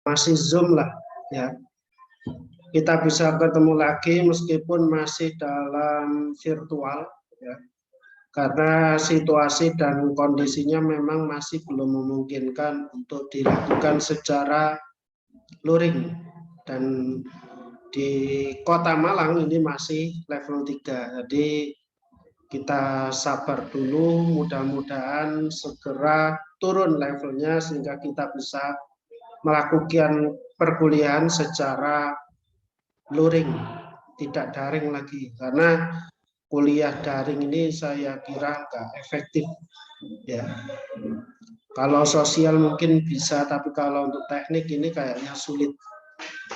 masih Zoom lah ya. Kita bisa bertemu lagi meskipun masih dalam virtual ya. Karena situasi dan kondisinya memang masih belum memungkinkan untuk dilakukan secara luring. Dan di Kota Malang ini masih level 3. Jadi kita sabar dulu, mudah-mudahan segera turun levelnya sehingga kita bisa melakukan perkuliahan secara luring, tidak daring lagi. Karena kuliah daring ini saya kira nggak efektif ya. Kalau sosial mungkin bisa, tapi kalau untuk teknik ini kayaknya sulit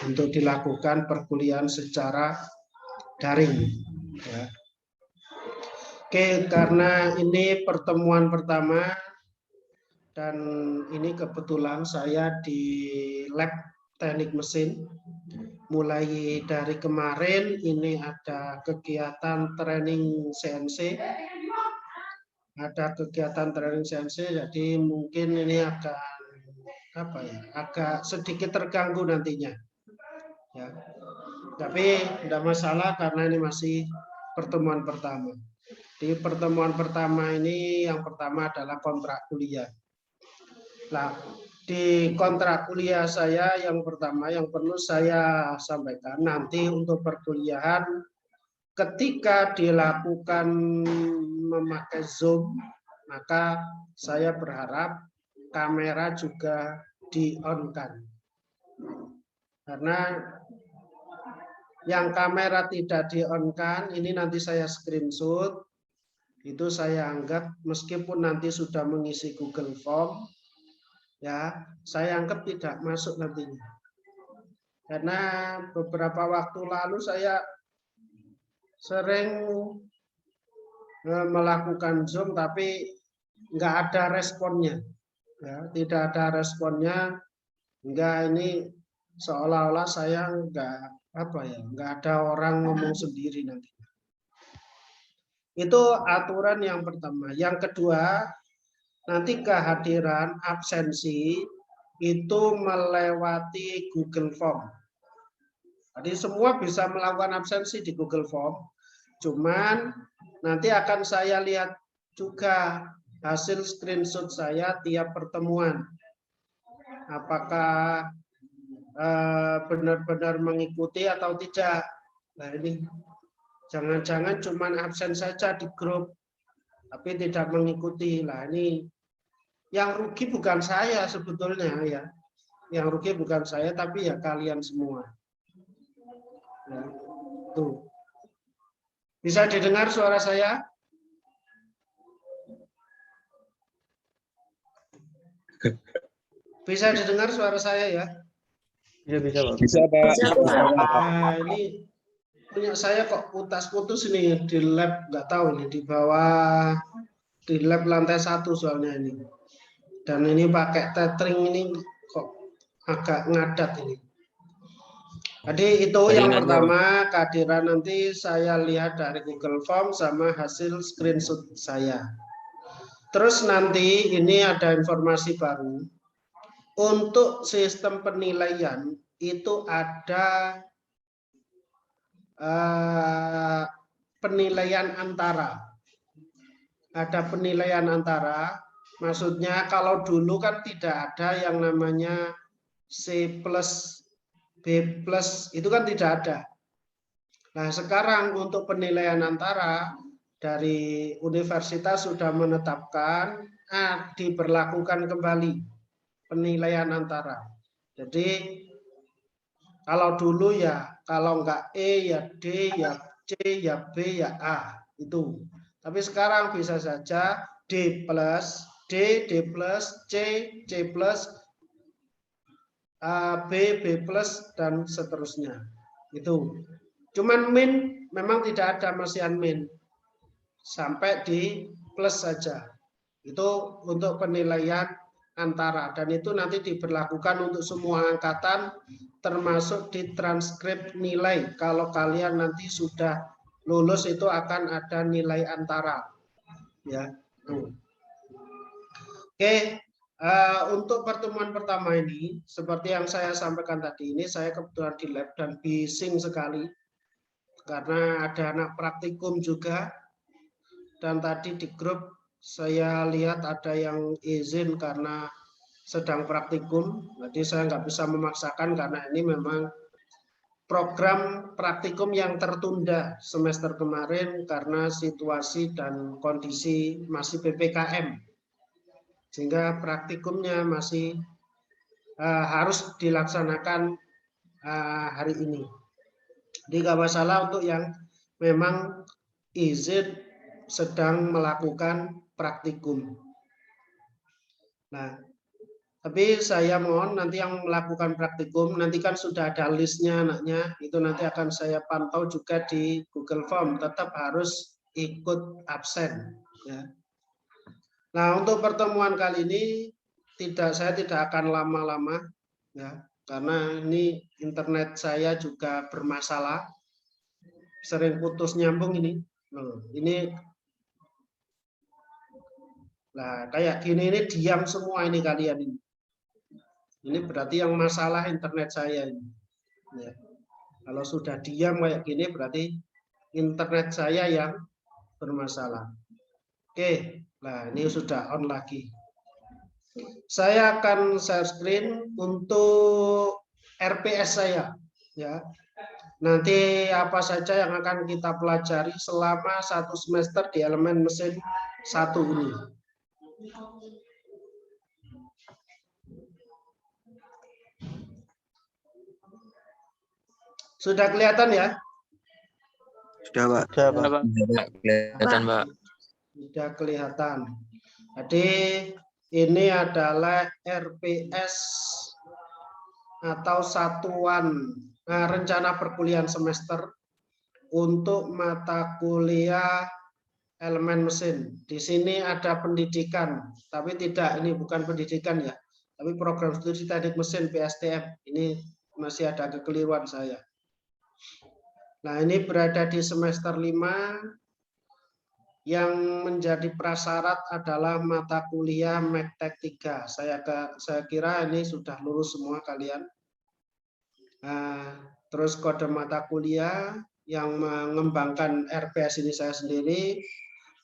untuk dilakukan perkuliahan secara daring ya. Oke, karena ini pertemuan pertama dan ini kebetulan saya di lab teknik mesin. Mulai dari kemarin ini ada kegiatan training CNC, jadi mungkin ini agak sedikit terganggu nantinya, ya. Tapi tidak masalah karena ini masih pertemuan pertama. Di pertemuan pertama ini yang pertama adalah kontrak kuliah. Nah, di kontrak kuliah saya yang pertama yang perlu saya sampaikan nanti untuk perkuliahan ketika dilakukan memakai Zoom, maka saya berharap kamera juga di-on-kan. Karena yang kamera tidak di-on-kan ini nanti saya screenshot, itu saya anggap meskipun nanti sudah mengisi Google Form, ya, saya anggap tidak masuk nantinya. Karena beberapa waktu lalu saya sering melakukan Zoom tapi nggak ada responnya. Ya, tidak ada responnya, hingga ini seolah-olah saya nggak ada orang ngomong sendiri nanti. Itu aturan yang pertama. Yang kedua, nanti kehadiran absensi itu melewati Google Form. Jadi semua bisa melakukan absensi di Google Form. Cuman nanti akan saya lihat juga hasil screenshot saya tiap pertemuan. Apakah benar-benar mengikuti atau tidak. Nah ini jangan-jangan cuman absen saja di grup, tapi tidak mengikuti. Lah ini yang rugi bukan saya sebetulnya ya. Yang rugi bukan saya tapi ya kalian semua. Ya, tuh. Bisa didengar suara saya? Bisa didengar suara saya ya? Ya, bisa, Pak. Bisa, Pak. Nah, ini punya saya kok putus-putus ini di lab, nggak tahu ini di bawah, di lab lantai 1 soalnya ini. Dan ini pakai tethering ini kok agak ngadat ini. Jadi itu yang pertama, kehadiran nanti saya lihat dari Google Form sama hasil screenshot saya. Terus nanti ini ada informasi baru. Untuk sistem penilaian itu ada penilaian antara. Ada penilaian antara. Maksudnya kalau dulu kan tidak ada yang namanya C+, B+, itu kan tidak ada. Nah sekarang untuk penilaian antara dari universitas sudah menetapkan diberlakukan kembali penilaian antara. Jadi kalau dulu ya kalau enggak E ya D ya C ya B ya A itu. Tapi sekarang bisa saja D+, D, D+, C, C+, B, B+, dan seterusnya. Itu. Cuman min memang tidak ada masihan min. Sampai di plus saja. Itu untuk penilaian antara. Dan itu nanti diberlakukan untuk semua angkatan termasuk di transkrip nilai. Kalau kalian nanti sudah lulus itu akan ada nilai antara. Ya. Tuh. Oke, Untuk pertemuan pertama ini, seperti yang saya sampaikan tadi, ini saya kebetulan di lab dan bising sekali karena ada anak praktikum juga, dan tadi di grup saya lihat ada yang izin karena sedang praktikum, jadi saya nggak bisa memaksakan karena ini memang program praktikum yang tertunda semester kemarin karena situasi dan kondisi masih PPKM. Sehingga praktikumnya masih harus dilaksanakan hari ini. Jadi nggak masalah untuk yang memang izin sedang melakukan praktikum. Nah, tapi saya mohon nanti yang melakukan praktikum, nanti kan sudah ada listnya anaknya, itu nanti akan saya pantau juga di Google Form, tetap harus ikut absen. Ya. Nah, untuk pertemuan kali ini saya tidak akan lama-lama, ya, karena ini internet saya juga bermasalah, sering putus nyambung ini. Nah, kayak gini ini diam semua ini kalian ini. Ini berarti yang masalah internet saya ini. Ya. Kalau sudah diam kayak gini berarti internet saya yang bermasalah. Oke, nah ini sudah on lagi. Saya akan share screen untuk RPS saya, ya. Nanti apa saja yang akan kita pelajari selama 1 semester di elemen mesin 1 ini. Sudah kelihatan ya? Sudah, Pak. Sudah, Pak. Kelihatan, Pak. Sudah kelihatan. Jadi ini adalah RPS atau satuan rencana perkuliahan semester untuk mata kuliah elemen mesin. Di sini ada pendidikan, tapi tidak, ini bukan pendidikan ya, tapi program studi teknik mesin PSTM. Ini masih ada kekeliruan saya. Nah, ini berada di semester 5. Yang menjadi prasyarat adalah mata kuliah Mektek 3. Saya kira ini sudah lulus semua kalian. Terus kode mata kuliah yang mengembangkan RPS ini saya sendiri.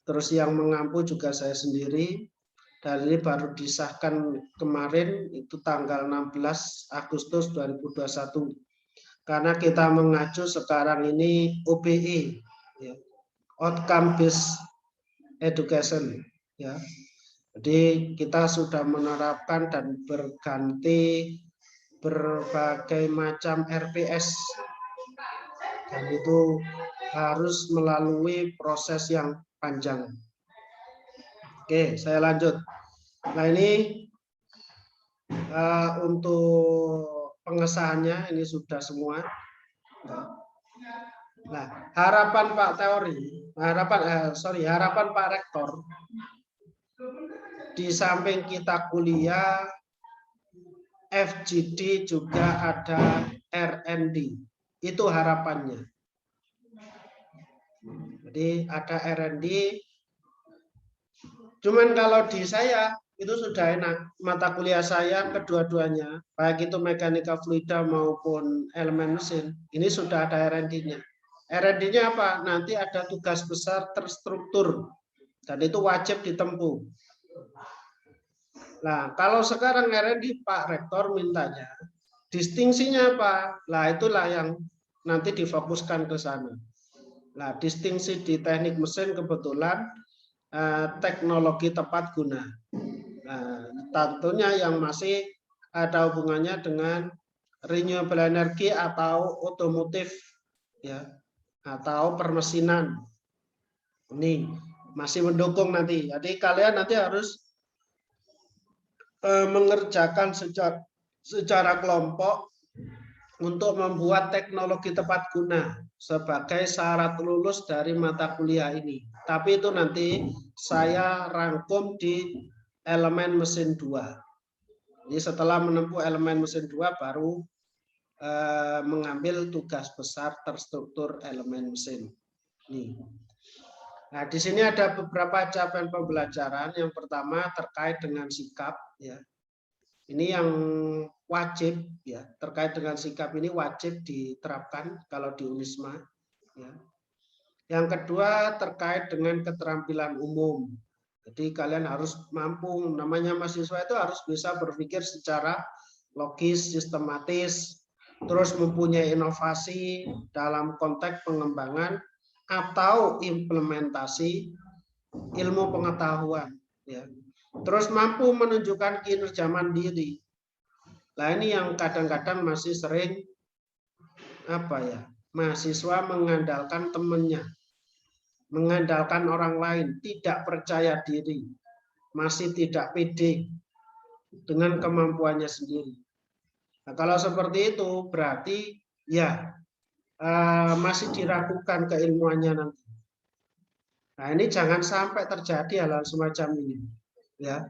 Terus yang mengampu juga saya sendiri. Dan ini baru disahkan kemarin, itu tanggal 16 Agustus 2021. Karena kita mengacu sekarang ini OBE, ya, Outcome Based Education, ya. Jadi kita sudah menerapkan dan berganti berbagai macam RPS, dan itu harus melalui proses yang panjang. Oke, saya lanjut. Nah, ini untuk pengesahannya ini sudah semua. Nah, harapan Pak Teori, harapan Pak Rektor, di samping kita kuliah, FGD juga ada R&D. Itu harapannya. Jadi ada R&D. Cuman kalau di saya itu sudah enak. Mata kuliah saya kedua-duanya, baik itu mekanika fluida maupun elemen mesin, ini sudah ada R&D-nya. R&D-nya apa? Nanti ada tugas besar terstruktur, dan itu wajib ditempuh. Nah, kalau sekarang R&D Pak Rektor mintanya, distingsinya apa? Nah, itulah yang nanti difokuskan ke sana. Nah, distingsi di teknik mesin kebetulan teknologi tepat guna. Nah, tentunya yang masih ada hubungannya dengan renewable energy atau otomotif, ya, atau permesinan. Ini masih mendukung nanti. Jadi kalian nanti harus mengerjakan secara kelompok untuk membuat teknologi tepat guna sebagai syarat lulus dari mata kuliah ini. Tapi itu nanti saya rangkum di elemen mesin 2. Jadi setelah menempuh elemen mesin 2 baru mengambil tugas besar terstruktur elemen mesin. Nih. Nah, di sini ada beberapa capaian pembelajaran. Yang pertama terkait dengan sikap, ya. Ini yang wajib ya, terkait dengan sikap ini wajib diterapkan kalau di Unisma ya. Yang kedua terkait dengan keterampilan umum. Jadi kalian harus mampu, namanya mahasiswa itu harus bisa berpikir secara logis, sistematis, terus mempunyai inovasi dalam konteks pengembangan atau implementasi ilmu pengetahuan ya. Terus mampu menunjukkan kinerja mandiri. Nah, ini yang kadang-kadang masih sering mahasiswa mengandalkan temannya, mengandalkan orang lain, tidak percaya diri, masih tidak pede dengan kemampuannya sendiri. Nah, kalau seperti itu berarti ya masih diragukan keilmuannya nanti. Nah, ini jangan sampai terjadi hal-hal semacam ini, ya.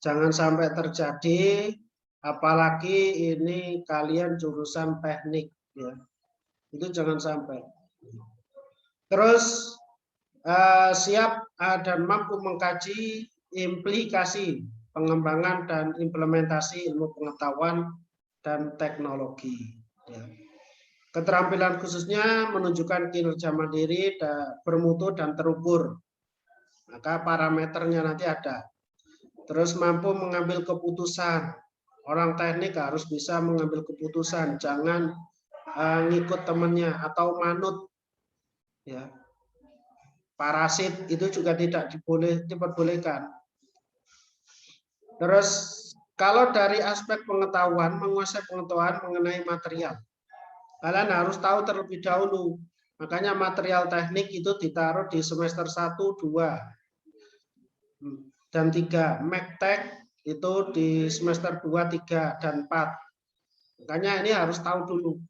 Jangan sampai terjadi, apalagi ini kalian jurusan teknik, ya. Itu jangan sampai. Terus siap dan mampu mengkaji implikasi pengembangan dan implementasi ilmu pengetahuan dan teknologi. Ya. Keterampilan khususnya menunjukkan kinerja mandiri, bermutu dan terukur. Maka parameternya nanti ada. Terus mampu mengambil keputusan. Orang teknik harus bisa mengambil keputusan, jangan ngikut temannya atau manut. Ya. Parasit itu juga tidak diperbolehkan. Terus kalau dari aspek pengetahuan, menguasai pengetahuan mengenai material. Kalian harus tahu terlebih dahulu. Makanya material teknik itu ditaruh di semester 1, 2, dan 3. Mektek itu di semester 2, 3, dan 4. Makanya ini harus tahu dulu.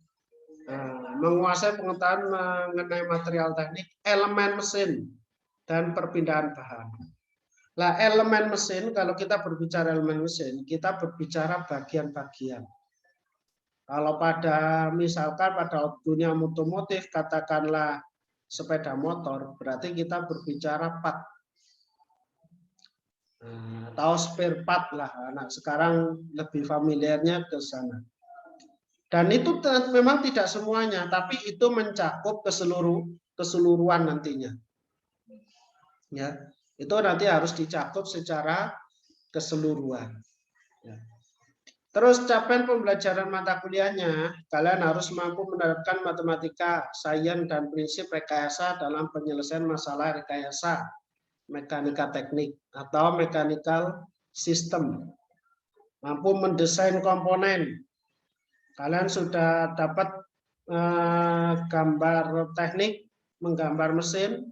Nah, menguasai pengetahuan mengenai material teknik, elemen mesin, dan perpindahan bahan. Nah, elemen mesin, kalau kita berbicara elemen mesin, kita berbicara bagian-bagian. Kalau misalkan pada dunia otomotif, katakanlah sepeda motor, berarti kita berbicara part. Atau spare part lah. Nah, sekarang lebih familiarnya ke sana. Dan itu memang tidak semuanya, tapi itu mencakup keseluruhan nantinya. Ya, itu nanti harus dicakup secara keseluruhan. Ya. Terus capaian pembelajaran mata kuliahnya, kalian harus mampu menerapkan matematika, sains, dan prinsip rekayasa dalam penyelesaian masalah rekayasa, mekanika teknik, atau mechanical system. Mampu mendesain komponen. Kalian sudah dapat gambar teknik, menggambar mesin,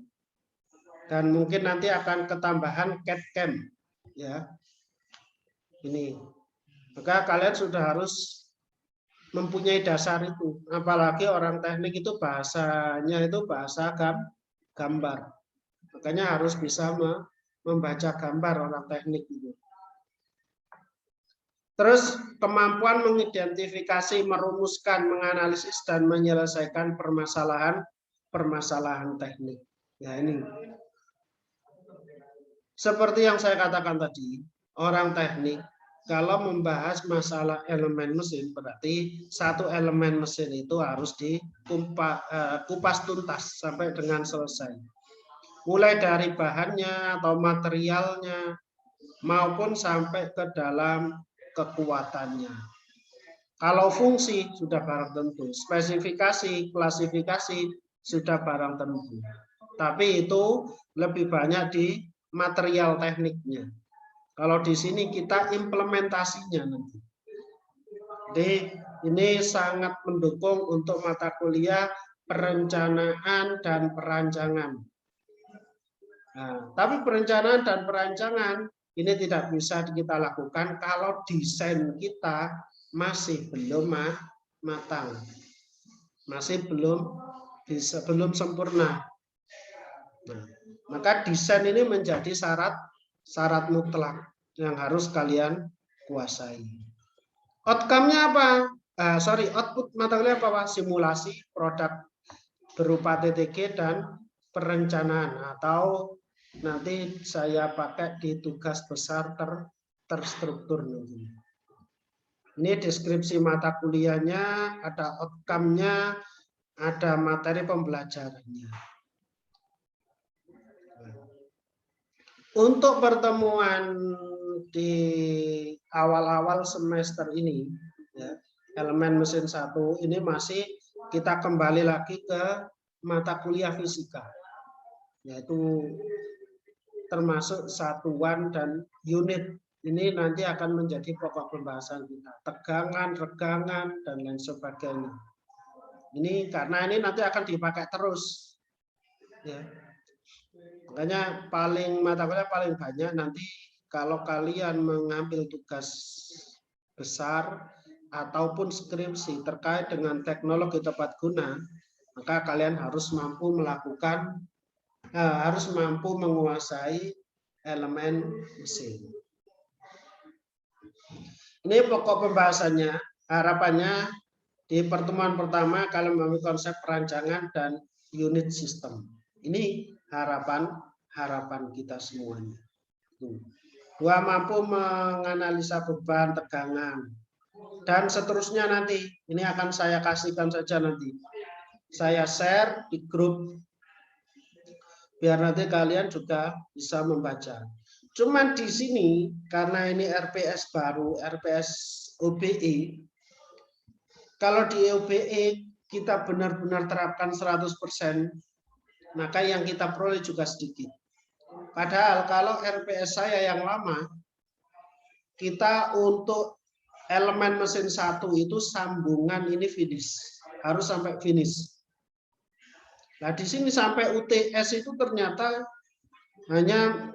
dan mungkin nanti akan ketambahan CAD/CAM. Ya, ini. Maka kalian sudah harus mempunyai dasar itu. Apalagi orang teknik itu bahasanya itu bahasa gambar. Makanya harus bisa membaca gambar orang teknik itu. Terus kemampuan mengidentifikasi, merumuskan, menganalisis, dan menyelesaikan permasalahan teknik. Ya ini. Seperti yang saya katakan tadi, orang teknik kalau membahas masalah elemen mesin, berarti satu elemen mesin itu harus dikupas tuntas sampai dengan selesai. Mulai dari bahannya atau materialnya, maupun sampai ke dalam kekuatannya. Kalau fungsi sudah barang tentu, spesifikasi, klasifikasi sudah barang tentu. Tapi itu lebih banyak di material tekniknya. Kalau di sini kita implementasinya nanti. Jadi ini sangat mendukung untuk mata kuliah perencanaan dan perancangan. Nah, tapi perencanaan dan perancangan ini tidak bisa kita lakukan kalau desain kita masih belum matang, masih belum sempurna. Nah, maka desain ini menjadi syarat mutlak yang harus kalian kuasai. Outcome-nya apa? Output mata kuliah apa? Simulasi produk berupa TTG dan perencanaan, atau nanti saya pakai di tugas besar terstruktur nanti. Ini deskripsi mata kuliahnya, ada outcome-nya, ada materi pembelajarannya. Untuk pertemuan di awal-awal semester ini, ya, elemen mesin 1 ini masih kita kembali lagi ke mata kuliah fisika, yaitu termasuk satuan dan unit. Ini nanti akan menjadi pokok pembahasan kita. Tegangan, regangan, dan lain sebagainya. Ini karena ini nanti akan dipakai terus. Ya. Makanya mata kuliah paling banyak nanti kalau kalian mengambil tugas besar ataupun skripsi terkait dengan teknologi tepat guna, maka kalian harus mampu menguasai elemen mesin. Ini pokok pembahasannya. Harapannya di pertemuan pertama kalian memahami konsep perancangan dan unit sistem. Ini harapan kita semuanya. 2, mampu menganalisa beban, tegangan, dan seterusnya nanti. Ini akan saya kasihkan saja nanti. Saya share di grup biar nanti kalian juga bisa membaca. Cuman di sini karena ini RPS baru, RPS OBE. Kalau di OBE kita benar-benar terapkan 100%, maka yang kita peroleh juga sedikit. Padahal kalau RPS saya yang lama, kita untuk elemen mesin 1 itu sambungan ini finish, harus sampai finish. Nah di sini sampai UTS itu ternyata hanya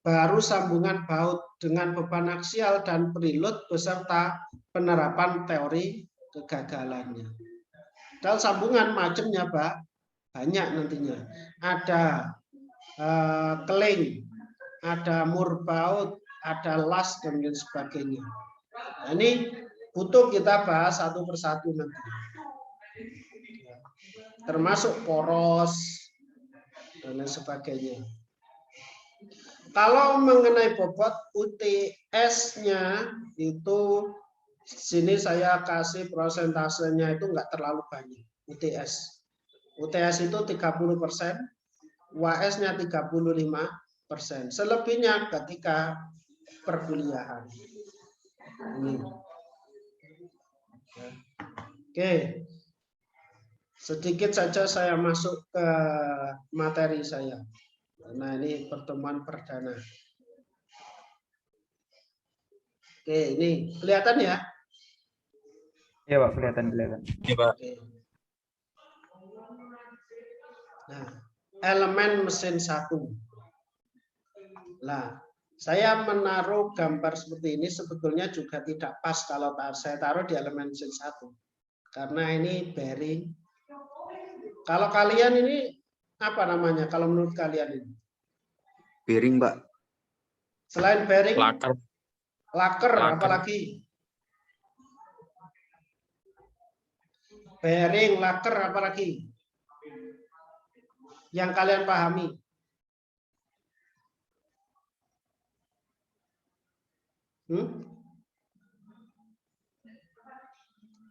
baru sambungan baut dengan beban aksial dan preload beserta penerapan teori kegagalannya. Dan sambungan macamnya banyak nantinya. Ada keling, ada mur baut, ada las, dan lain sebagainya. Nah, ini butuh kita bahas satu persatu nanti. Termasuk poros, dan lain sebagainya. Kalau mengenai bobot UTS-nya itu sini saya kasih prosentasenya itu enggak terlalu banyak. UTS itu 30%, UAS-nya 35%. Selebihnya ketika perkuliahan. Ini. Oke. Sedikit saja saya masuk ke materi saya. Nah, ini pertemuan perdana. Oke, ini kelihatan ya? Iya, Pak, kelihatan. Iya, Pak. Oke. Nah, elemen mesin 1. Nah, saya menaruh gambar seperti ini sebetulnya juga tidak pas kalau saya taruh di elemen mesin 1. Karena ini bearing. Kalau kalian ini apa namanya kalau menurut kalian ini? Bearing, Pak. Selain bearing, laker. Apalagi? Bearing, laker, apalagi? Yang kalian pahami?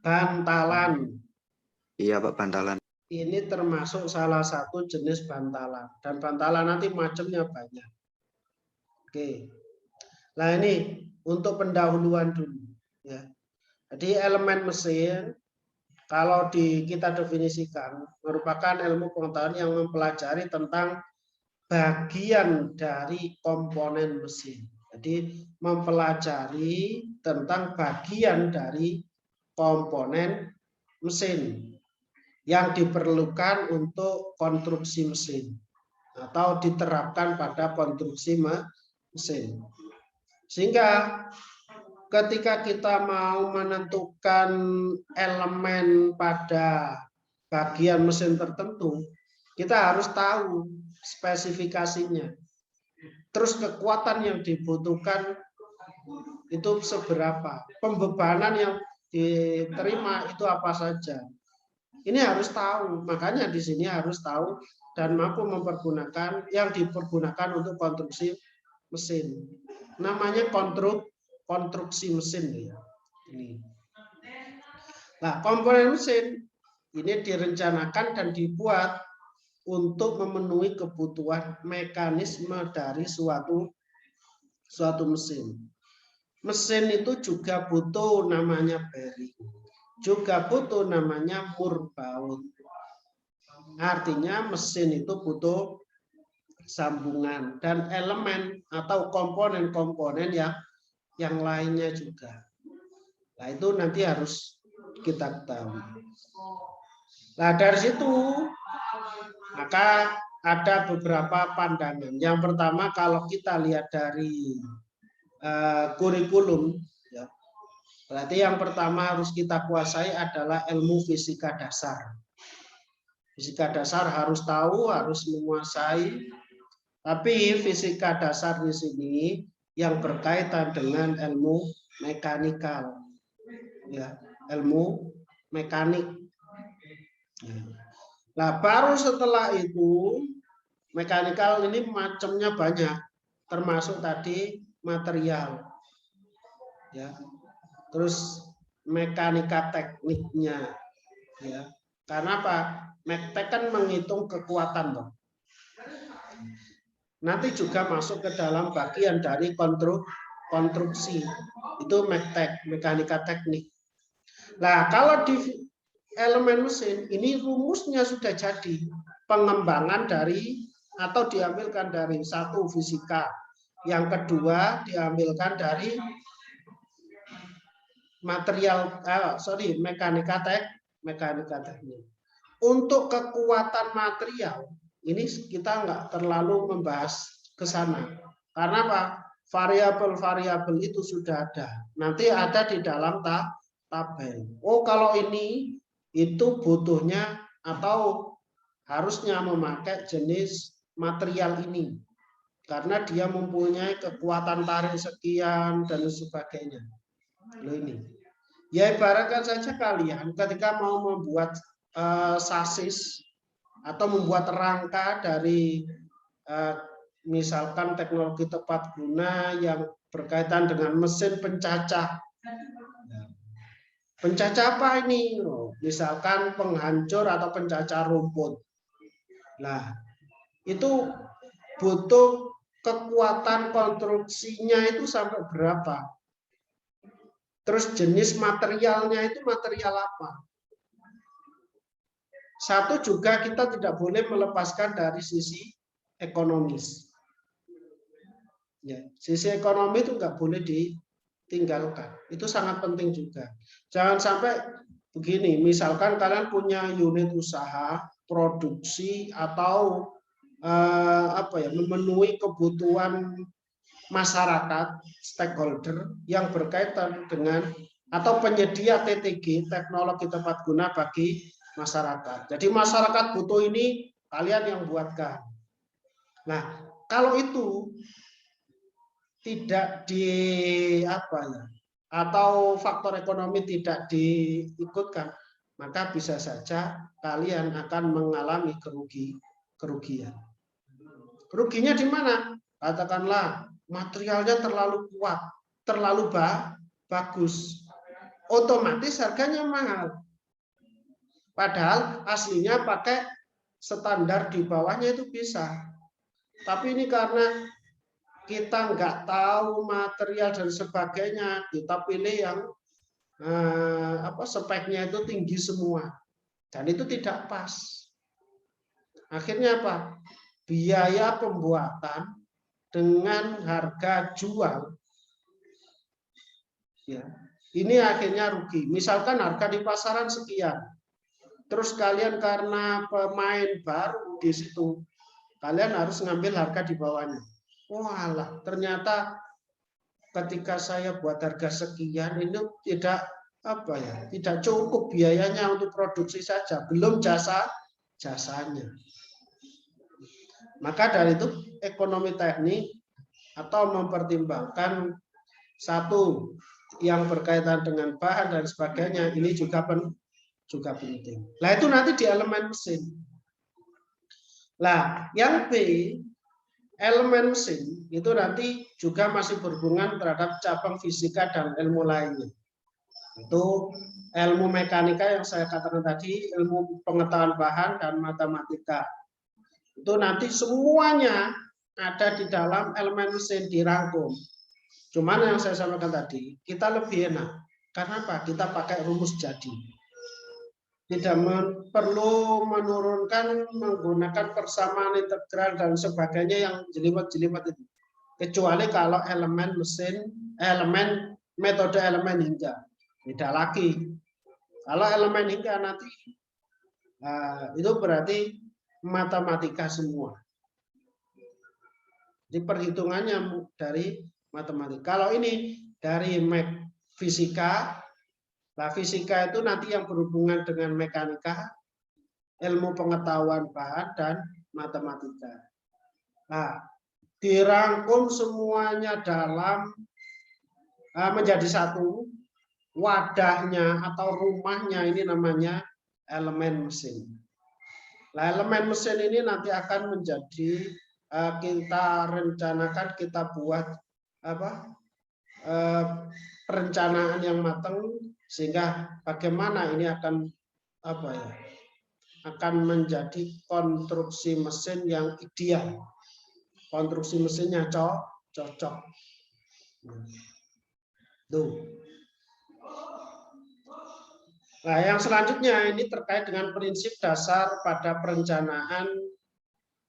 Bantalan. Iya, Pak, bantalan. Ini termasuk salah satu jenis bantalan. Dan bantalan nanti macamnya banyak. Oke. Nah ini untuk pendahuluan dulu. Ya. Jadi elemen mesin, kalau kita definisikan, merupakan ilmu pengetahuan yang mempelajari tentang bagian dari komponen mesin. Jadi mempelajari tentang bagian dari komponen mesin yang diperlukan untuk konstruksi mesin atau diterapkan pada konstruksi mesin. Sehingga ketika kita mau menentukan elemen pada bagian mesin tertentu, kita harus tahu spesifikasinya. Terus kekuatan yang dibutuhkan itu seberapa, pembebanan yang diterima itu apa saja. Ini harus tahu, makanya di sini harus tahu dan mampu mempergunakan yang dipergunakan untuk konstruksi mesin. Namanya konstruksi mesin ya. Ini. Nah, komponen mesin ini direncanakan dan dibuat untuk memenuhi kebutuhan mekanisme dari suatu mesin. Mesin itu juga butuh namanya bearing, juga butuh namanya mur baut. Artinya mesin itu butuh sambungan dan elemen atau komponen-komponen yang lainnya juga. Nah, itu nanti harus kita ketahui. Nah, dari situ maka ada beberapa pandangan. Yang pertama, kalau kita lihat dari kurikulum, ya, berarti yang pertama harus kita kuasai adalah ilmu fisika dasar. Fisika dasar harus tahu, harus menguasai. Tapi fisika dasar di sini yang berkaitan dengan ilmu mekanikal, ya, ilmu mekanik. Nah, baru setelah itu mekanikal ini macamnya banyak, termasuk tadi material, ya, terus mekanika tekniknya, ya, karena apa? Mektek kan menghitung kekuatan, toh. Nanti juga masuk ke dalam bagian dari konstruksi. Itu mektek, mekanika teknik. Nah, kalau di elemen mesin, ini rumusnya sudah jadi. Pengembangan dari atau diambilkan dari satu fisika. Yang kedua diambilkan dari mekanika teknik. Untuk kekuatan material, ini kita nggak terlalu membahas ke sana. Karena apa? Variabel-variabel itu sudah ada. Nanti ada di dalam tabel. Oh, kalau ini itu butuhnya atau harusnya memakai jenis material ini. Karena dia mempunyai kekuatan tarik sekian dan sebagainya. Loh ini. Ya ibaratkan saja kalian ketika mau membuat sasis atau membuat rangka dari misalkan teknologi tepat guna yang berkaitan dengan mesin pencacah. Pencacah apa ini? Misalkan penghancur atau pencacah rumput. Nah, itu butuh kekuatan konstruksinya itu sampai berapa? Terus jenis materialnya itu material apa? Satu juga kita tidak boleh melepaskan dari sisi ekonomis. Ya, sisi ekonomi itu nggak boleh ditinggalkan. Itu sangat penting juga. Jangan sampai begini, misalkan kalian punya unit usaha, produksi atau memenuhi kebutuhan masyarakat, stakeholder yang berkaitan dengan atau penyedia TTG, teknologi tepat guna bagi masyarakat. Jadi masyarakat butuh ini, kalian yang buatkan. Nah, kalau itu tidak atau faktor ekonomi tidak diikutkan, maka bisa saja kalian akan mengalami kerugian. Keruginya di mana? Katakanlah materialnya terlalu kuat, terlalu bagus, otomatis harganya mahal. Padahal aslinya pakai standar di bawahnya itu bisa. Tapi ini karena kita nggak tahu material dan sebagainya, kita pilih yang speknya itu tinggi semua. Dan itu tidak pas. Akhirnya apa? Biaya pembuatan dengan harga jual, ya, ini akhirnya rugi. Misalkan harga di pasaran sekian, terus kalian karena pemain baru di situ, kalian harus ngambil harga di bawahnya. Walah, ternyata ketika saya buat harga sekian ini tidak cukup biayanya untuk produksi saja, belum jasanya. Maka dari itu ekonomi teknik atau mempertimbangkan satu yang berkaitan dengan bahan dan sebagainya ini juga penting. Nah, itu nanti di elemen mesin. Nah, yang B, elemen mesin itu nanti juga masih berhubungan terhadap cabang fisika dan ilmu lainnya. Itu ilmu mekanika yang saya katakan tadi, ilmu pengetahuan bahan dan matematika. Itu nanti semuanya ada di dalam elemen mesin dirangkum. Cuman yang saya sampaikan tadi, kita lebih enak. Karena apa? Kita pakai rumus jadi. Tidak perlu menurunkan menggunakan persamaan integral dan sebagainya yang jelimet-jelimet itu. Kecuali kalau elemen mesin, metode elemen hingga. Beda lagi. Kalau elemen hingga nanti, itu berarti matematika semua. Jadi perhitungannya dari matematika. Kalau ini dari fisika, nah fisika itu nanti yang berhubungan dengan mekanika, ilmu pengetahuan bahan dan matematika. Nah, dirangkum semuanya dalam menjadi satu, wadahnya atau rumahnya ini namanya elemen mesin. Nah, elemen mesin ini nanti akan menjadi kita rencanakan, kita buat perencanaan yang matang sehingga bagaimana ini akan akan menjadi konstruksi mesin yang ideal, konstruksi mesinnya cocok. Tuh. Nah, yang selanjutnya ini terkait dengan prinsip dasar pada perencanaan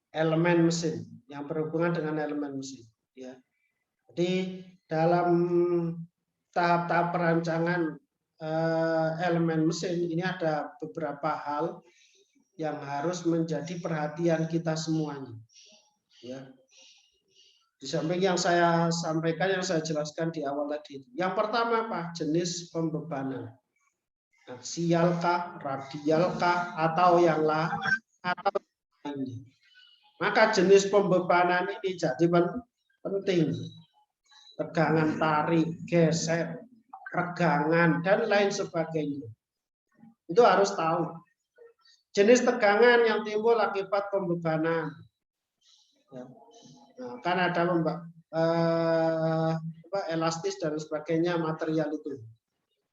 elemen mesin yang berhubungan dengan elemen mesin. Ya. Jadi dalam tahap-tahap perancangan elemen mesin ini ada beberapa hal yang harus menjadi perhatian kita semuanya. Ya. Di samping yang saya sampaikan, yang saya jelaskan di awal tadi. Yang pertama apa? Jenis pembebanan. Aksialkah, radialkah, atau yang lain? Maka jenis pembebanan ini jadi penting. Tegangan tarik, geser, regangan, dan lain sebagainya. Itu harus tahu. Jenis tegangan yang timbul akibat pembebanan. Nah, kan ada elastis dan sebagainya material itu.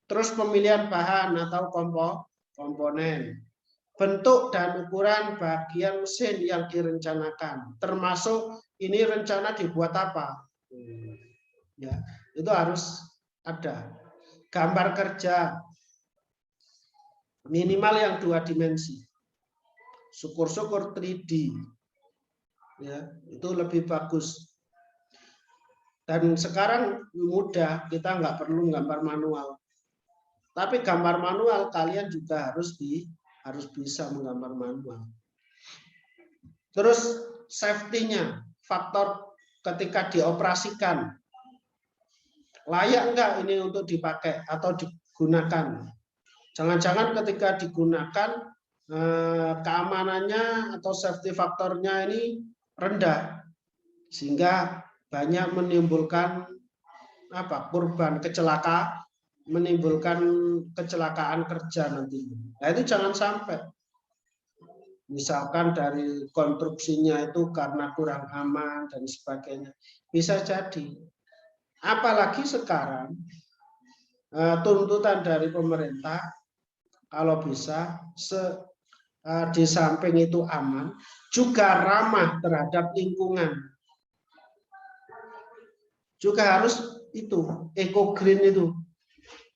Terus pemilihan bahan atau komponen. Bentuk dan ukuran bagian mesin yang direncanakan. Termasuk ini rencana dibuat apa. Ya, itu harus ada. Gambar kerja minimal yang 2 dimensi. Syukur-syukur 3D. Ya, itu lebih bagus. Dan sekarang mudah, kita nggak perlu gambar manual. Tapi gambar manual kalian juga harus bisa menggambar manual. Terus safety-nya, faktor ketika dioperasikan. Layak enggak ini untuk dipakai atau digunakan? Jangan-jangan ketika digunakan keamanannya atau safety faktornya ini rendah sehingga banyak menimbulkan korban menimbulkan kecelakaan kerja nanti. Nah, itu jangan sampai. Misalkan dari konstruksinya itu karena kurang aman dan sebagainya. Bisa jadi. Apalagi sekarang tuntutan dari pemerintah kalau bisa di samping itu aman, juga ramah terhadap lingkungan. Juga harus itu, eco green itu.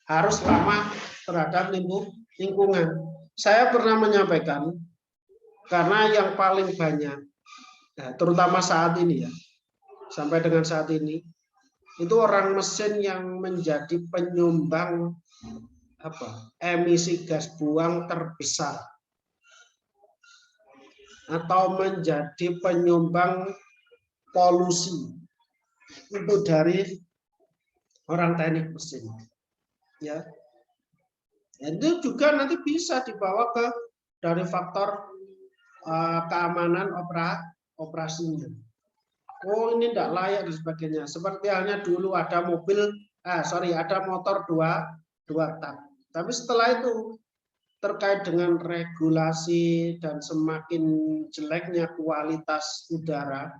Harus ramah terhadap lingkungan. Saya pernah menyampaikan, karena yang paling banyak, terutama saat ini ya, sampai dengan saat ini, itu orang mesin yang menjadi penyumbang emisi gas buang terbesar atau menjadi penyumbang polusi itu dari orang teknik mesin. Ya, itu juga nanti bisa dibawa ke dari faktor keamanan operasinya. Oh, ini tidak layak dan sebagainya. Seperti halnya dulu ada ada motor dua tak. Tapi setelah itu terkait dengan regulasi dan semakin jeleknya kualitas udara,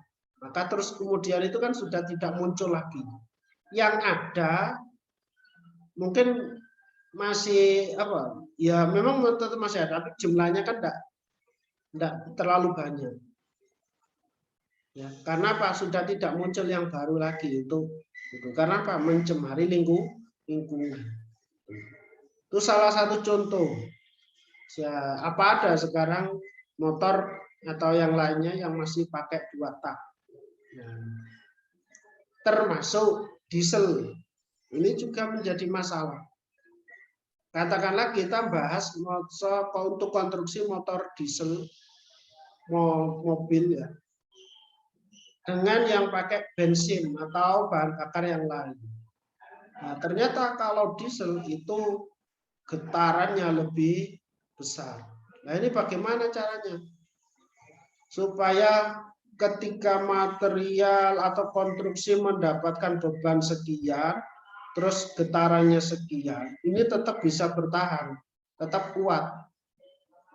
Maka terus kemudian itu kan sudah tidak muncul lagi. Yang ada mungkin masih apa? Ya memang tetap masih ada, tapi jumlahnya kan tidak terlalu banyak. Ya, karena apa? Sudah tidak muncul yang baru lagi itu. Karena apa? Mencemari lingkungan. Itu salah satu contoh. Ya, apa ada sekarang motor atau yang lainnya yang masih pakai 2 tak. Nah, termasuk diesel. Ini juga menjadi masalah. Katakanlah kita bahas untuk konstruksi motor diesel mobil ya, dengan yang pakai bensin atau bahan bakar yang lain. Nah, ternyata kalau diesel itu getarannya lebih besar. Nah, ini bagaimana caranya? Supaya ketika material atau konstruksi mendapatkan beban sekian, terus getarannya sekian, ini tetap bisa bertahan, tetap kuat.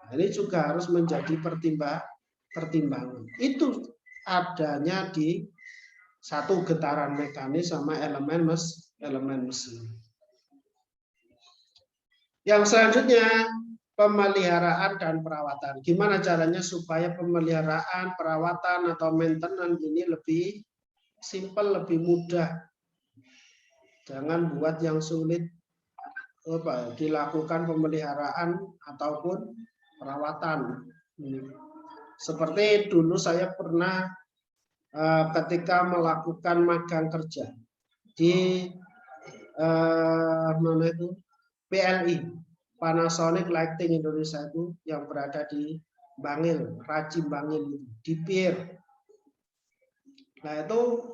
Nah, ini juga harus menjadi pertimbangan. Itu adanya di satu getaran mekanis sama elemen mesin. Yang selanjutnya, pemeliharaan dan perawatan. Gimana caranya supaya pemeliharaan, perawatan atau maintenance ini lebih simpel, lebih mudah. Jangan buat yang sulit dilakukan pemeliharaan ataupun perawatan. Seperti dulu saya pernah ketika melakukan magang kerja di mana itu PLI, Panasonic Lighting Indonesia itu yang berada di Bangil, Racim Bangil, di Pier. Nah itu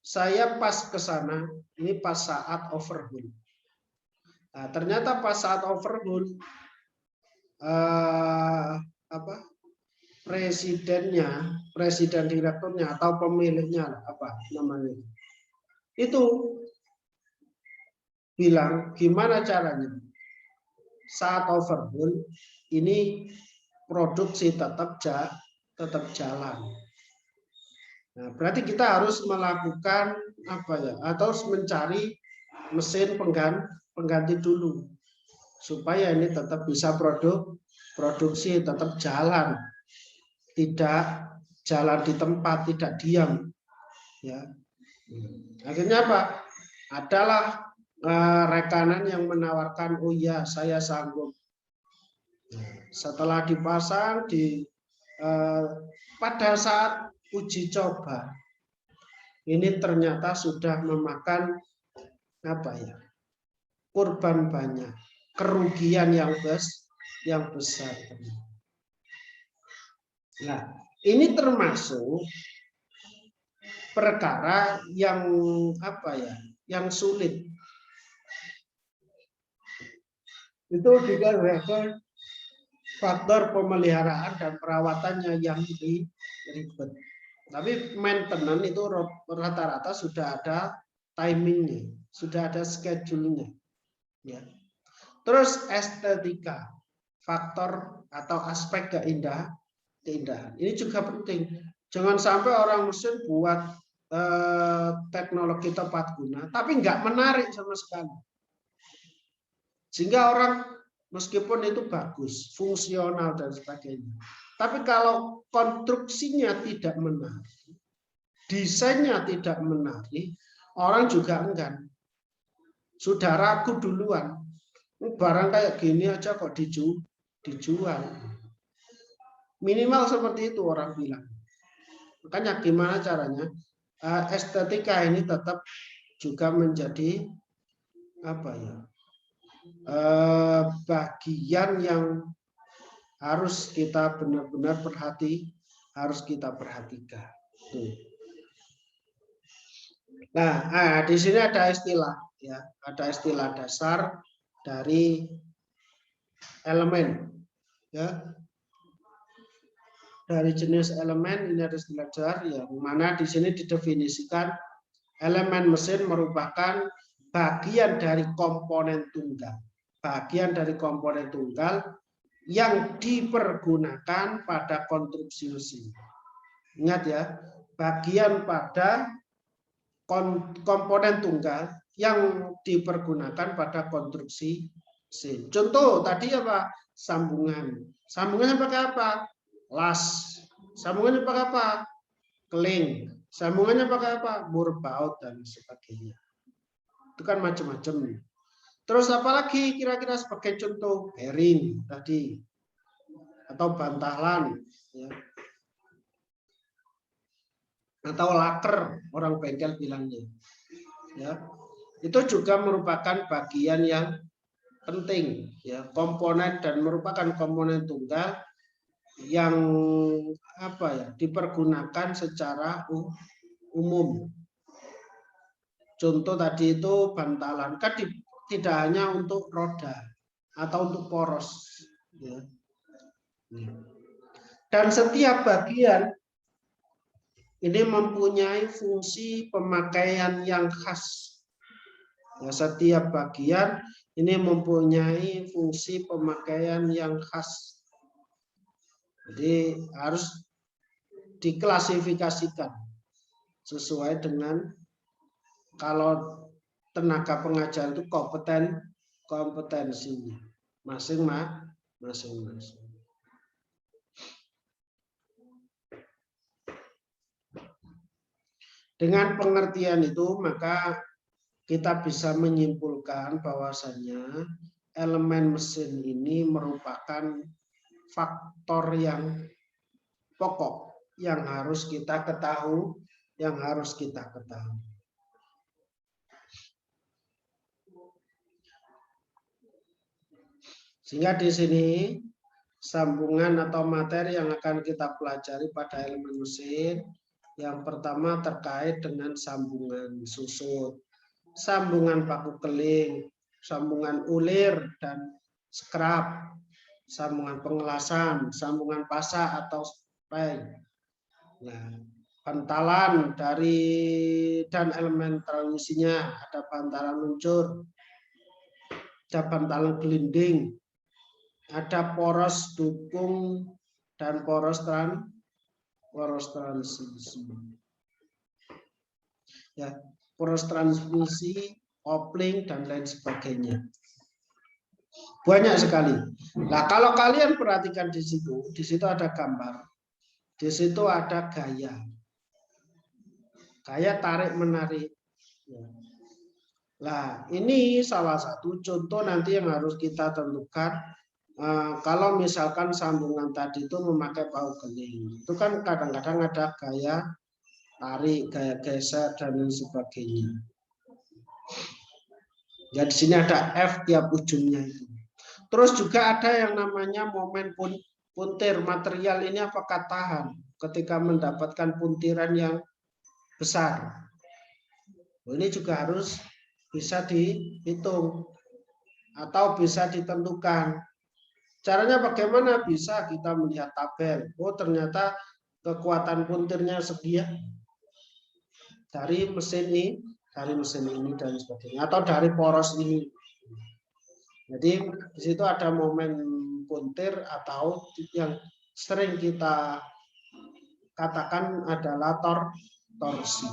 saya pas ke sana, ini pas saat overhaul. Nah, ternyata pas saat overhaul presiden direkturnya atau pemiliknya apa namanya itu bilang gimana caranya saat overhaul ini produksi tetap jalan. Nah, berarti kita harus melakukan apa ya? Atau mencari mesin pengganti dulu supaya ini tetap bisa produksi tetap jalan, tidak jalan di tempat, tidak diam. Ya, akhirnya apa? Adalah rekanan yang menawarkan, oh ya saya sanggup. Setelah dipasang pada saat uji coba ini ternyata sudah memakan apa ya, korban banyak, kerugian yang besar. Nah, ini termasuk perkara yang apa ya, yang sulit. Itu dikarenakan faktor pemeliharaan dan perawatannya yang ribet. Tapi maintenance itu rata-rata sudah ada timingnya, sudah ada schedule-nya. Ya. Terus estetika, faktor atau aspek keindahan. Ini juga penting. Jangan sampai orang mesin buat teknologi tepat guna, tapi nggak menarik sama sekali. Sehingga orang meskipun itu bagus, fungsional dan sebagainya. Tapi kalau konstruksinya tidak menarik, desainnya tidak menarik, orang juga enggan. Sudah ragu duluan. Barang kayak gini aja kok dijual. Minimal seperti itu orang bilang. Makanya gimana caranya? Estetika ini tetap juga menjadi apa ya? Bagian yang harus kita benar-benar harus kita perhatikan. Nah, di sini ada istilah ya, ada istilah dasar dari elemen ya. Dari jenis elemen ini ada istilah dasar ya, mana di sini didefinisikan elemen mesin merupakan bagian dari komponen tunggal. Bagian dari komponen tunggal yang dipergunakan pada konstruksi mesin. Ingat ya, bagian pada komponen tunggal yang dipergunakan pada konstruksi mesin. Contoh tadi apa? Sambungan. Sambungannya pakai apa? Las. Sambungannya pakai apa? Keling. Sambungannya pakai apa? Mur baut dan sebagainya. Itu kan macam-macam. Terus apalagi kira-kira sebagai contoh? Bearing tadi. Atau bantalan. Ya. Atau laker, orang bengkel bilangnya. Ya. Itu juga merupakan bagian yang penting, ya, komponen dan merupakan komponen tunggal yang apa ya, dipergunakan secara umum. Contoh tadi itu bantalan, kan tidak hanya untuk roda atau untuk poros, ya. Dan setiap bagian ini mempunyai fungsi pemakaian yang khas. Ya, setiap bagian ini mempunyai fungsi pemakaian yang khas. Jadi harus diklasifikasikan sesuai dengan kalau tenaga pengajar itu kompetensinya masing-masing. Dengan pengertian itu maka kita bisa menyimpulkan bahwasannya elemen mesin ini merupakan faktor yang pokok yang harus kita ketahui, Sehingga di sini sambungan atau materi yang akan kita pelajari pada elemen mesin, yang pertama terkait dengan sambungan susut, sambungan paku keling, sambungan ulir dan skrap, sambungan pengelasan, sambungan pasak atau spray. Nah, bantalan dan elemen transmisinya, ada bantalan luncur, ada bantalan gelinding, ada poros dukung dan poros transmisi. Ya, poros transmisi, kopling dan lain sebagainya. Banyak sekali. Nah, kalau kalian perhatikan di situ ada gambar. Di situ ada gaya. Gaya tarik menarik. Nah, ini salah satu contoh nanti yang harus kita tentukan. Kalau misalkan sambungan tadi itu memakai paku keling, itu kan kadang-kadang ada gaya tarik, gaya geser dan lain sebagainya. Ya, di sini ada F tiap ujungnya itu. Terus juga ada yang namanya momen puntir. Material ini apakah tahan ketika mendapatkan puntiran yang besar? Ini juga harus bisa dihitung atau bisa ditentukan. Caranya bagaimana? Bisa kita melihat tabel. Oh, ternyata kekuatan puntirnya sekian dari mesin ini dan sebagainya, atau dari poros ini. Jadi di situ ada momen puntir atau yang sering kita katakan adalah torsi.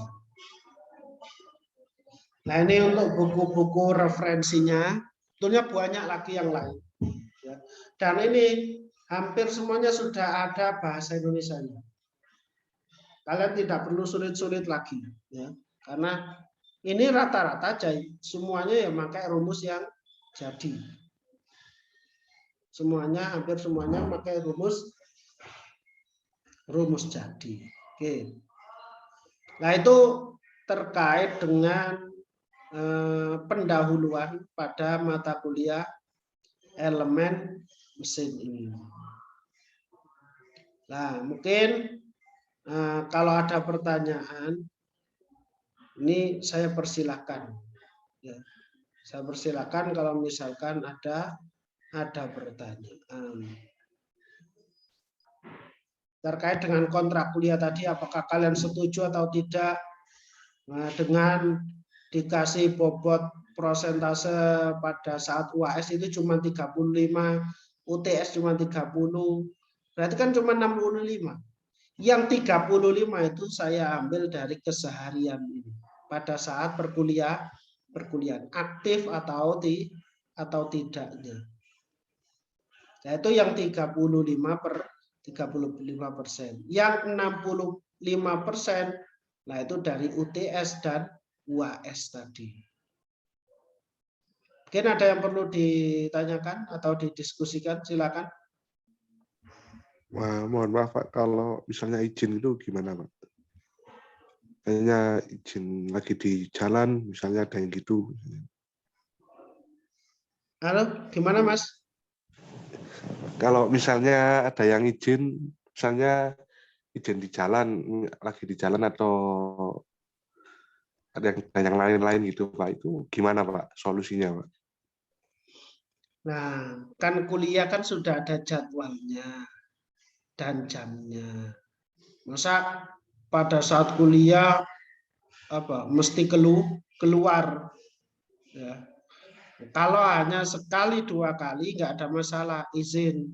Nah, ini untuk buku-buku referensinya, tentunya banyak lagi yang lain. Dan ini hampir semuanya sudah ada bahasa Indonesianya. Kalian tidak perlu sulit-sulit lagi, ya, karena ini rata-rata semuanya ya pakai rumus yang jadi. Hampir semuanya pakai rumus jadi. Oke. Nah, itu terkait dengan pendahuluan pada mata kuliah elemen mesin ini. Nah, mungkin kalau ada pertanyaan, ini saya persilahkan. Ya, saya persilahkan kalau misalkan ada pertanyaan. Terkait dengan kontrak kuliah tadi, apakah kalian setuju atau tidak dengan dikasih bobot prosentase pada saat UAS itu cuma 35, UTS cuma 30, berarti kan cuma 65. Yang 35 itu saya ambil dari keseharian ini. Pada saat perkuliahan aktif atau tidaknya. Yaitu yang 35%. Yang 65%, nah itu dari UTS dan UAS tadi. Mungkin ada yang perlu ditanyakan atau didiskusikan, silakan. Wah, mohon maaf Pak, kalau misalnya izin itu gimana Pak? Kayaknya izin lagi di jalan, misalnya ada yang gitu. Halo, gimana Mas? Kalau misalnya ada yang izin, misalnya izin di jalan, lagi di jalan atau ada yang lain-lain gitu Pak, itu gimana Pak solusinya Pak? Nah, kan kuliah kan sudah ada jadwalnya dan jamnya. Masa pada saat kuliah mesti keluar ya. Kalau hanya sekali 2 kali nggak ada masalah, izin.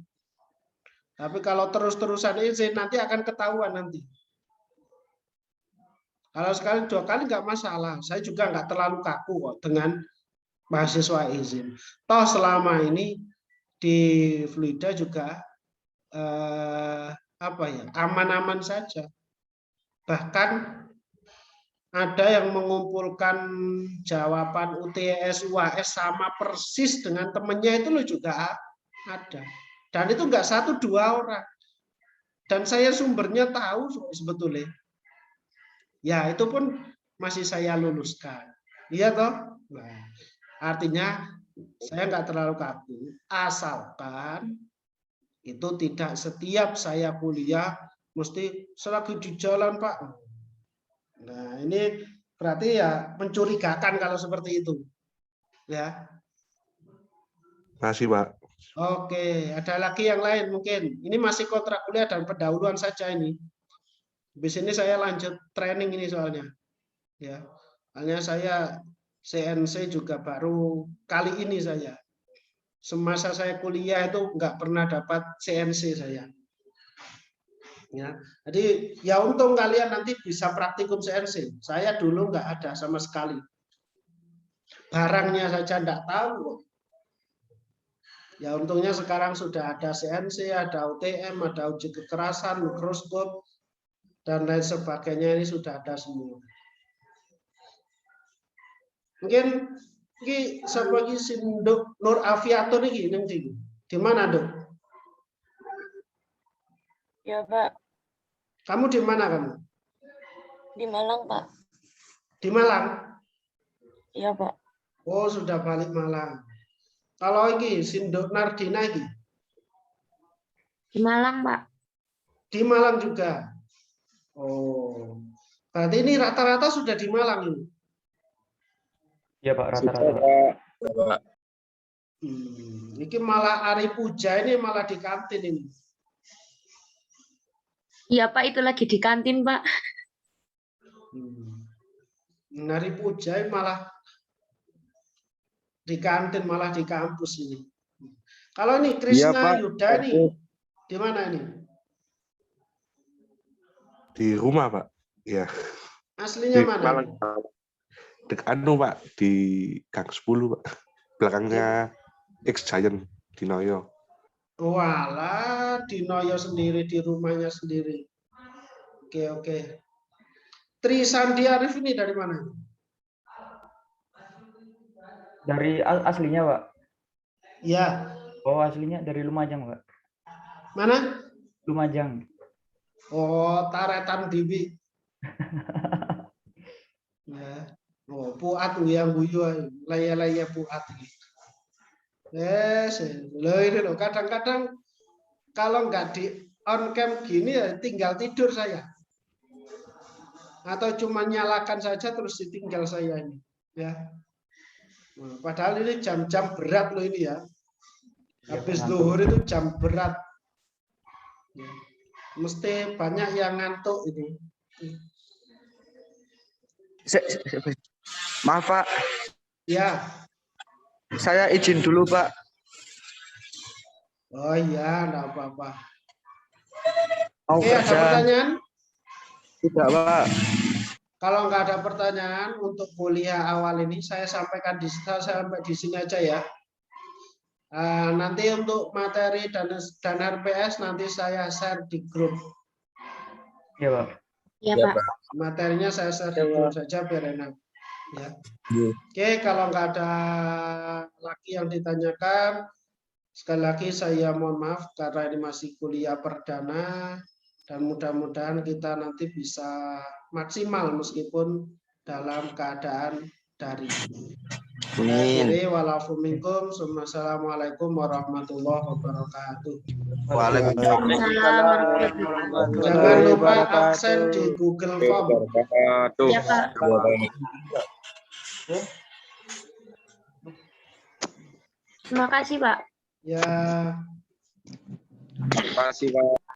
Tapi kalau terus-terusan izin nanti akan ketahuan nanti. Kalau sekali 2 kali nggak masalah. Saya juga nggak terlalu kaku kok dengan mahasiswa izin. Toh selama ini di Fluida juga aman-aman saja. Bahkan ada yang mengumpulkan jawaban UTS UAS sama persis dengan temennya itu loh juga ada. Dan itu nggak 1-2 orang. Dan saya sumbernya tahu sebetulnya. Ya itu pun masih saya luluskan. Iya toh? Nah, artinya saya nggak terlalu kaku. Asalkan itu tidak setiap saya kuliah mesti selagi di jalan Pak. Nah ini berarti ya mencurigakan kalau seperti itu. Ya. Masih Pak. Oke, ada lagi yang lain mungkin. Ini masih kontrak kuliah dan pendahuluan saja ini. Habis ini saya lanjut training ini soalnya. Ya. Soalnya saya CNC juga baru kali ini saya. Semasa saya kuliah itu nggak pernah dapat CNC saya. Ya, jadi ya untung kalian nanti bisa praktikum CNC. Saya dulu nggak ada sama sekali. Barangnya saja nggak tahu. Ya untungnya sekarang sudah ada CNC, ada UTM, ada uji kekerasan, mikroskop, dan lain sebagainya ini sudah ada semua. Mungkin ini sebagai Sinduk Nur Afiatur ini di mana Dok? Ya Pak, Kamu di mana kamu? di Malang Pak. Di Malang? Iya Pak. Oh sudah balik Malang. Kalau ini Sinduk Nardina ini? Di Malang Pak. Di Malang juga. Oh, berarti ini rata-rata sudah di Malang ini. Iya Pak, rata-rata. Ini malah Ari Puja ini malah di kantin ini. Iya Pak, itu lagi di kantin Pak. Ari Puja ini malah di kantin, malah di kampus ini. Kalau ini Krishna Yuda ini di mana ini? Di rumah Pak. Ya. Aslinya Di mana? Malang. Pak, di Gang 10 Pak. Belakangnya X-Giant di Noyo. Walah, di Noyo sendiri, di rumahnya sendiri. Oke. Trisandi Arif ini dari mana? Dari aslinya Pak. Ya. Oh aslinya dari Lumajang Pak. Mana? Lumajang. Oh, Taretan Dibi. Ya. Oh, puat yang guyu, laya-laya puat. Yes, loh ini loh. Kadang-kadang kalau nggak di on cam gini ya tinggal tidur saya. Atau cuma nyalakan saja terus ditinggal saya ini. Ya. Nah, padahal ini jam-jam berat loh ini ya. Habis zuhur itu jam berat. Ya. Mesti banyak yang ngantuk itu. Maaf Pak, Ya. saya izin dulu Pak. Oh iya, enggak apa-apa. Mau Oke, ada kerja. pertanyaan? Tidak, Pak. Kalau nggak ada pertanyaan untuk kuliah awal ini, saya sampaikan sampai di sini aja ya. Nanti untuk materi dan RPS nanti saya share di grup. Iya, Pak. Iya, Pak. Materinya saya share di grup saja biar enak. Ya. Oke, kalau nggak ada lagi yang ditanyakan, sekali lagi saya mohon maaf karena ini masih kuliah perdana dan mudah-mudahan kita nanti bisa maksimal meskipun dalam keadaan daring. Amin. Walafuminkum. Assalamualaikum warahmatullahi wabarakatuh. Jangan lupa absen di Google Form. Iya, Pak. Terima kasih, Pak. Ya. Terima kasih, Pak.